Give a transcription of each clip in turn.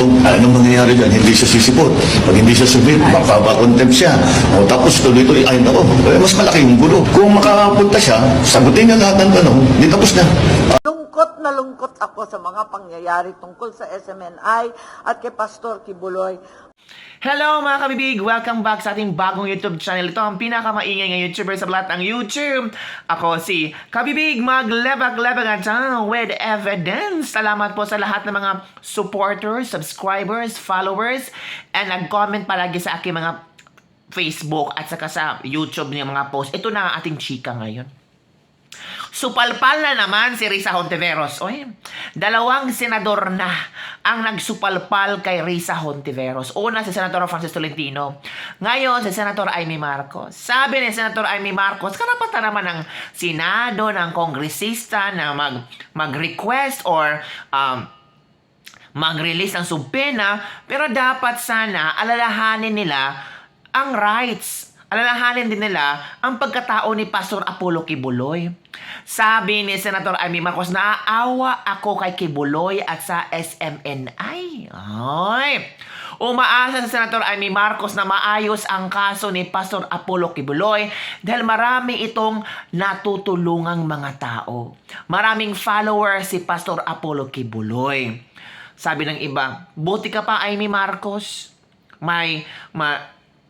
Anong mangyayari dyan? Hindi siya sisipot. Pag hindi siya submit, mapapakontempt siya. O tapos tuloy-tuloy, ay nako, mas malaki yung gulo. Kung makapunta siya, sagutin niya lahat ng tanong, hindi tapos na. Lungkot na lungkot ako sa mga pangyayari tungkol sa SMNI at kay Pastor Kibuloy. Hello mga kabibig! Welcome back sa ating bagong YouTube channel. Ito ang pinakamaingay ng YouTuber sa lahat ng YouTube. Ako si Kabibig, maglebag-lebag at with evidence. Salamat po sa lahat ng mga supporters, subscribers, followers, and nag-comment palagi sa aking mga Facebook at saka sa YouTube ng mga post. Ito na ang ating chika ngayon. Supalpal na naman si Risa Hontiveros. Oy, dalawang senador na ang nagsupalpal kay Risa Hontiveros. Una si Senator Francis Tolentino. Ngayon si Senator Amy Marcos. Sabi ni Senator Amy Marcos, karapatan naman ng Senado, ng kongresista na mag-request or mag-release ng subpena, pero dapat sana alalahanin nila ang rights. Alalahanin din nila ang pagkatao ni Pastor Apollo Kibuloy. Sabi ni Senator Amy Marcos, naaawa ako kay Kibuloy at sa SMNI. Ay! Umaasa sa Senator Amy Marcos na maayos ang kaso ni Pastor Apollo Kibuloy dahil marami itong natutulungang mga tao. Maraming followers si Pastor Apollo Kibuloy. Sabi ng iba, buti ka pa Amy Marcos.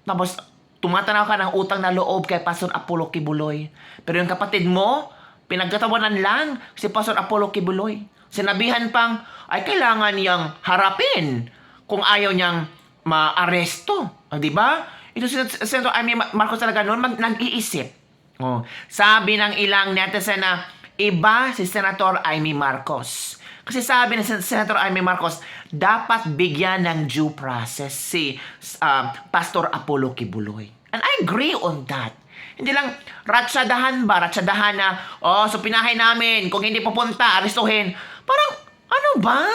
Tapos tumatanaw ka ng utang na loob kay Pastor Apollo Kibuloy. Pero yung kapatid mo, pinagtatawanan lang si Pastor Apollo Kibuloy. Sinabihan pang, ay kailangan niyang harapin kung ayaw niyang ma-aresto. Di ba? Ito si Senator Amy Marcos talaga noon, nag-iisip. Sabi ng ilang netizen na iba si Senator Amy Marcos. Kasi sabi ng Senator Amy Marcos, dapat bigyan ng due process si Pastor Apollo Kibuloy. And I agree on that. Hindi lang ratsadahan na, so pinahay namin, kung hindi pupunta, arestuhin. Parang, ano ba?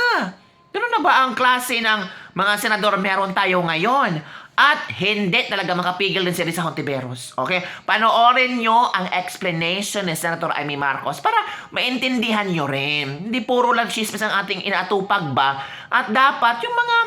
Ganun na ba ang klase ng mga senador meron tayo ngayon? At hindi talaga makapigil din si Risa Hontiveros. Okay? Panoorin nyo ang explanation ni Senator Amy Marcos para maintindihan nyo rin. Hindi puro lang chismis ang ating inaatupag ba? At dapat yung mga,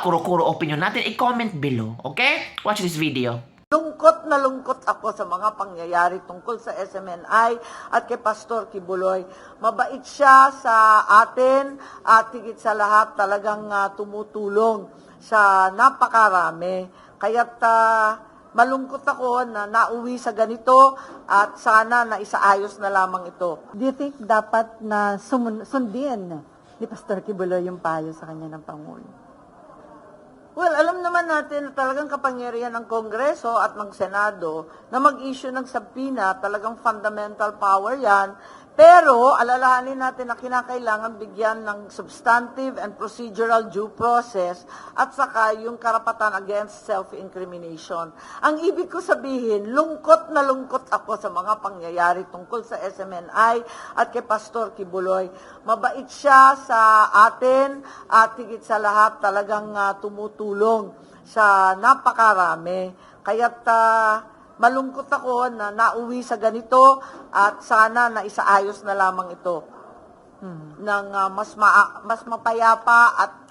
kuro-kuro opinion natin, i-comment below. Okay? Watch this video. Lungkot na lungkot ako sa mga pangyayari tungkol sa SMNI at kay Pastor Kibuloy. Mabait siya sa atin at higit sa lahat talagang tumutulong sa napakarami. Kaya't malungkot ako na nauwi sa ganito at sana na isaayos na lamang ito. Do you think dapat na sundin ni Pastor Kibuloy yung payo sa kanya ng Pangulo? Well, alam naman natin na talagang kapangyarihan ng Kongreso at ng Senado na mag-issue ng subpoena, talagang fundamental power yan. Pero alalahanin natin na kinakailangan bigyan ng substantive and procedural due process at saka yung karapatan against self-incrimination. Ang ibig ko sabihin, lungkot na lungkot ako sa mga pangyayari tungkol sa SMNI at kay Pastor Kibuloy. Mabait siya sa atin at higit sa lahat talagang tumutulong sa napakarami. Kaya't malungkot ako na nauwi sa ganito at sana na isaayos na lamang ito ng mas mapayapa at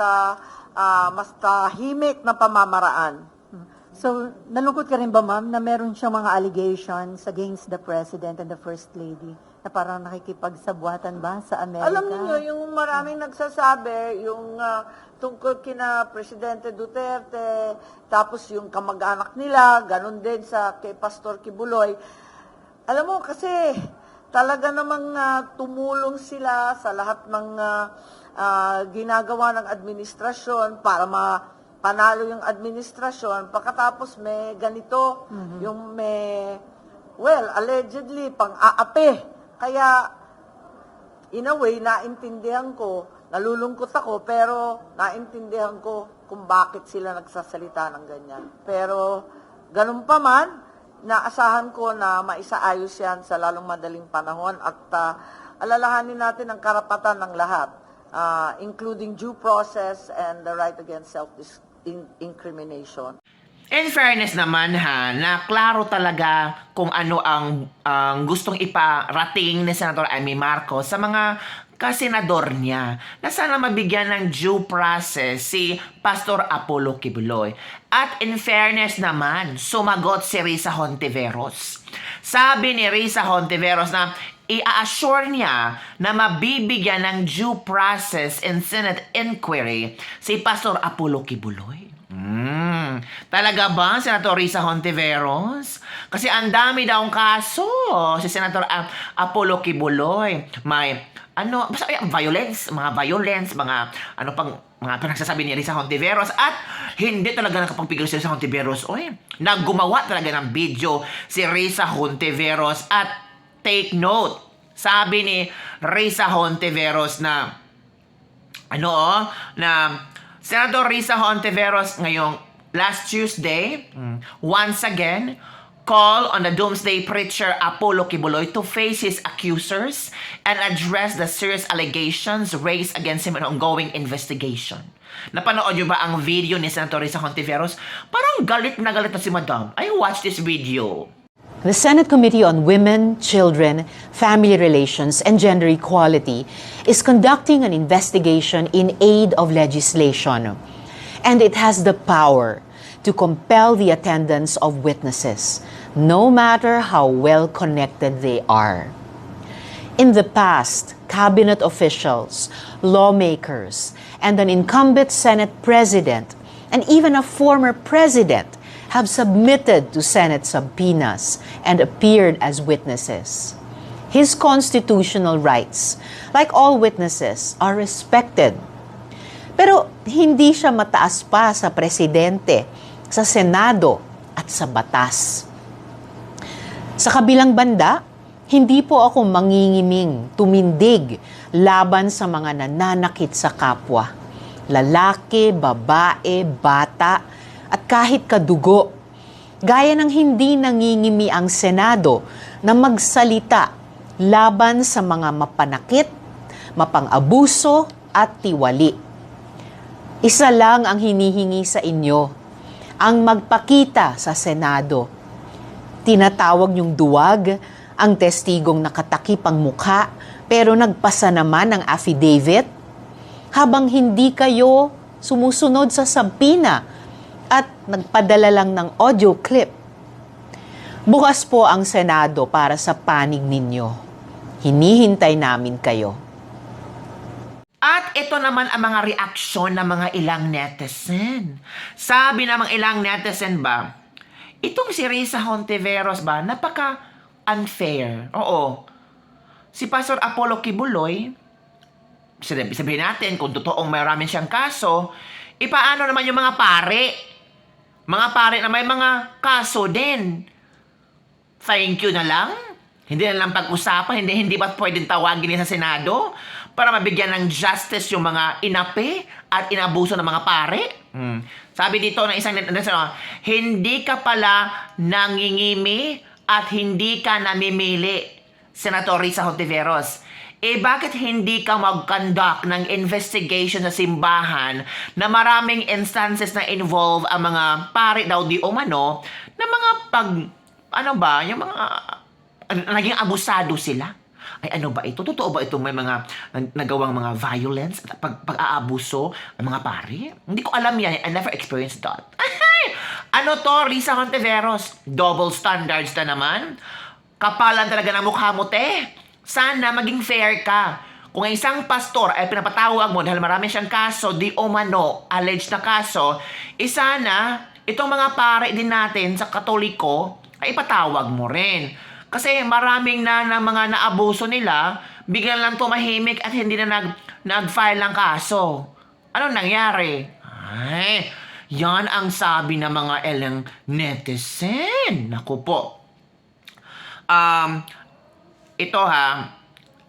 mas tahimik na pamamaraan. So, nalungkot ka rin ba, ma'am, na meron siyang mga allegations against the President and the First Lady na parang nakikipagsabwatan ba sa Amerika? Alam niyo yung maraming nagsasabi, yung tungkol kina Presidente Duterte, tapos yung kamag-anak nila, ganun din sa kay Pastor Kibuloy. Alam mo kasi talaga namang tumulong sila sa lahat ng ginagawa ng administrasyon para panalo yung administrasyon. Pagkatapos may ganito, yung allegedly pang-aape. Kaya in a way, naintindihan ko, nalulungkot ako, pero naintindihan ko kung bakit sila nagsasalita ng ganyan. Pero ganun pa man, naasahan ko na maisaayos yan sa lalong madaling panahon at alalahanin natin ang karapatan ng lahat, including due process and the right against self-incrimination. In fairness naman na klaro talaga kung ano ang gustong iparating ni Senator Amy Marcos sa mga kasenador niya na sana mabigyan ng due process si Pastor Apollo Kibuloy. At in fairness naman, sumagot si Risa Hontiveros. Sabi ni Risa Hontiveros na i-assure niya na mabibigyan ng due process in Senate inquiry si Pastor Apollo Kibuloy. Talaga ba, Senator Risa Hontiveros? Kasi ang dami daw ang kaso si Senator Apollo Kibuloy. May, basta violence, mga pinagsasabi ni Risa Hontiveros at hindi talaga nakapagpigil si Risa Hontiveros. Naggumawa talaga ng video si Risa Hontiveros at take note, sabi ni Risa Hontiveros na Senator Risa Hontiveros ngayong last Tuesday, once again, call on the doomsday preacher Apollo Kibuloy to face his accusers and address the serious allegations raised against him in an ongoing investigation. Napanood niyo ba ang video ni Senator Risa Hontiveros? Parang galit na si Madam. I watched this video. The Senate Committee on Women, Children, Family Relations, and Gender Equality is conducting an investigation in aid of legislation, and it has the power to compel the attendance of witnesses, no matter how well connected they are. In the past, cabinet officials, lawmakers, and an incumbent Senate president, and even a former president have submitted to Senate subpoenas and appeared as witnesses. His constitutional rights, like all witnesses, are respected. Pero hindi siya mataas pa sa presidente, sa Senado, at sa batas. Sa kabilang banda, hindi po ako mangingiming, tumindig, laban sa mga nananakit sa kapwa. Lalaki, babae, bata, at kahit kadugo, gaya ng hindi nangingimi ang Senado na magsalita laban sa mga mapanakit, mapang-abuso at tiwali. Isa lang ang hinihingi sa inyo, ang magpakita sa Senado. Tinatawag niyong duwag ang testigong nakatakip ang mukha pero nagpasa naman ng affidavit habang hindi kayo sumusunod sa subpoena at nagpadala lang ng audio clip. Bukas po ang Senado para sa panig ninyo. Hinihintay namin kayo. At ito naman ang mga reaksyon ng mga ilang netizen. Sabi ng mga ilang netizen ba, itong si Risa Hontiveros ba, napaka-unfair. Oo. Si Pastor Apollo Kibuloy, sabihin natin kung totoong maraming siyang kaso, paano naman yung mga pare? Mga pare na may mga kaso din. Thank you na lang. Hindi na lang pag-usapan. Hindi ba pwedeng tawagin niya sa Senado para mabigyan ng justice yung mga inapi at inabuso ng mga pare? Sabi dito ng isang hindi ka pala nangingimi at hindi ka namimili, Senator Risa Hontiveros. Bakit hindi ka mag-conduct ng investigation sa simbahan na maraming instances na involve ang mga pare daw di umano na mga yung mga naging abusado sila? Ay ano ba ito? Totoo ba itong may mga nagawang mga violence at pag-aabuso ang mga pare? Hindi ko alam yan. I never experienced that. Ano to, Risa Hontiveros? Double standards na naman? Kapalan talaga ng mukha mo, te. Sana maging fair ka. Kung isang pastor ay pinapatawag mo dahil marami siyang kaso, di umano, alleged na kaso, sana itong mga pare din natin sa Katoliko ay ipatawag mo rin. Kasi maraming na mga naabuso nila, biglang lang tumahimik at hindi na nag-file ng kaso. Anong nangyari? Ay, yan ang sabi ng mga ilang netizen. Naku po. Ito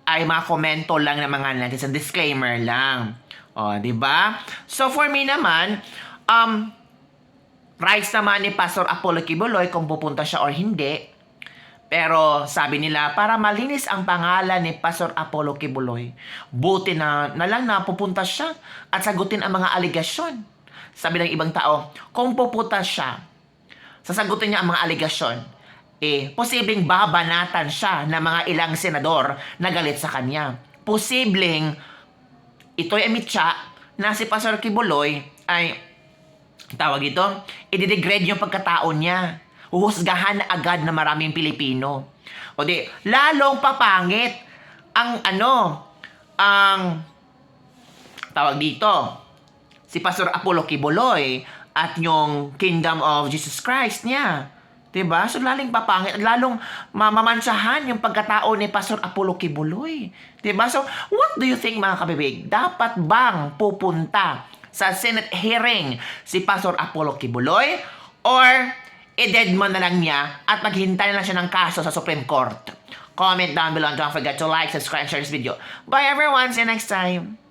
ay mga komento lang ng mga netizen, disclaimer lang. Di ba? So for me naman, rights naman ni Pastor Apollo Kibuloy kung pupunta siya or hindi. Pero sabi nila, para malinis ang pangalan ni Pastor Apollo Kibuloy, buti na lang na pupunta siya at sagutin ang mga aligasyon. Sabi ng ibang tao, kung pupunta siya, sasagutin niya ang mga aligasyon, posibleng babanatan siya ng mga ilang senador na galit sa kanya. posibleng ito'y amitsa na si Pastor Kibuloy ay tawag ito, i-degrade yung pagkatao niya. Huhusgahan na agad na maraming Pilipino. O di, lalong papangit ang tawag dito, si Pastor Apollo Kibuloy at yung Kingdom of Jesus Christ niya. Diba? So, lalong papangit, lalong mamamansahan yung pagkatao ni Pastor Apollo Kibuloy. Diba? So, what do you think, mga kabibig? Dapat bang pupunta sa Senate hearing si Pastor Apollo Kibuloy? Or, i-dead mo na lang niya at maghintay na lang siya ng kaso sa Supreme Court? Comment down below and don't forget to like, subscribe, and share this video. Bye everyone! See you next time!